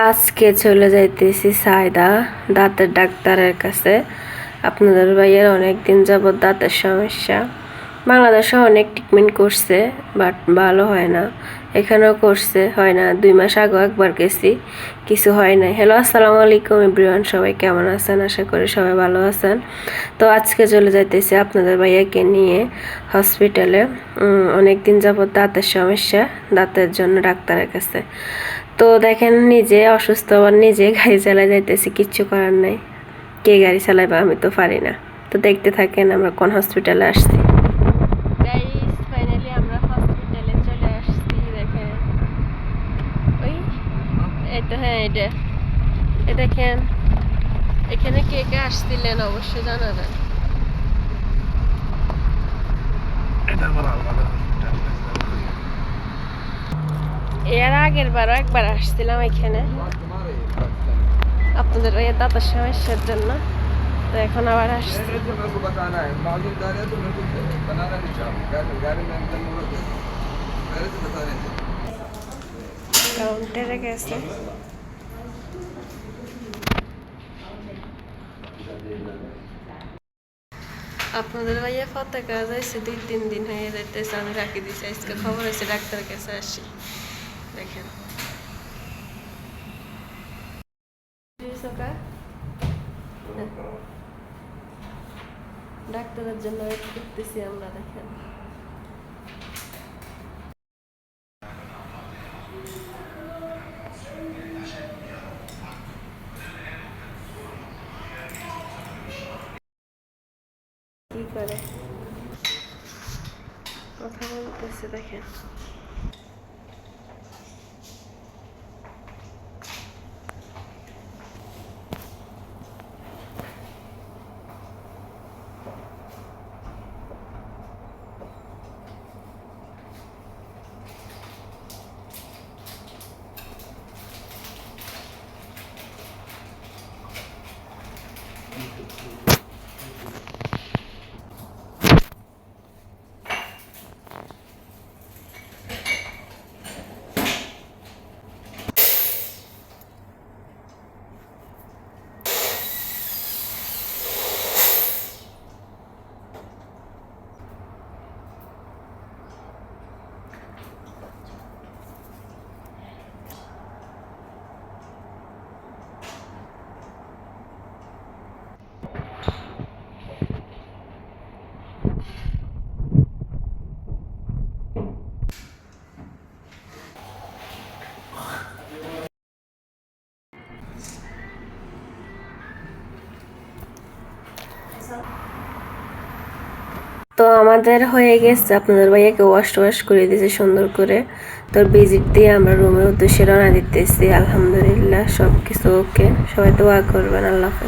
আজকে চলে যাইতেছি সায়দা দাঁতের ডাক্তারের কাছে। আপনাদের ভাইয়ের অনেকদিন যাবৎ দাঁতের সমস্যা। বাংলাদেশে অনেক ট্রিটমেন্ট করছে, বাট ভালো হয় না। এখানেও করছে, হয় না। 2 মাস আগেও একবার গেছি, কিছু হয় নাই। হ্যালো, আসসালামু আলাইকুম এভরিওয়ান, সবাই কেমন আছেন? আশা করি সবাই ভালো আছেন। তো আজকে চলে যাইতেছি আপনাদের ভাইয়াকে নিয়ে হসপিটালে। অনেকদিন যাবৎ দাঁতের সমস্যা, দাঁতের জন্য ডাক্তারের কাছে। তো দেখেন, নিজে অসুস্থ, আবার নিজে গাড়ি চালাই যাইতেছি, কিচ্ছু করার নাই। কে গাড়ি চালাইবা, আমি তো পারি না। তো দেখতে থাকেন আমরা কোন হসপিটালে আসছি। ফাইনালি আমরা হসপিটালে চলে আসছি। দেখেন ওই এটা, হ্যাঁ এটা দেখেন। এখানে কে কে আসছিলেন অবশ্যই জানাবেন। এর আগের বারও একবার আসছিলাম এখানে আপনাদের ওই দাঁতের সমস্যার জন্য। তো এখন আবার আসছি। কাউন্টারে গেছে। আপনাদের ভাইয়া ফতে কাজ হয়েছে 2-3 দিন হয়ে যাইতেছে, আমি রাখি দিছি। আজকে খবর হয়েছে ডাক্তারের কাছে আসি। দেখেন ডাক্তারের জন্য ওয়েট করতেছি আমরা। দেখেন কি করে কথা বলতেছে, দেখেন। তো আমাদের হয়ে গেছে, আপনাদের ভাইয়াকে ওয়াশ করে দিয়েছে সুন্দর করে। তো ভিজিট দিয়ে আমরা রুমের উদ্দেশ্যে রওনা দিতেছি। আলহামদুলিল্লাহ সব কিছু ওকে। সবাই দোয়া করবেন। আল্লাহ হাফেজ।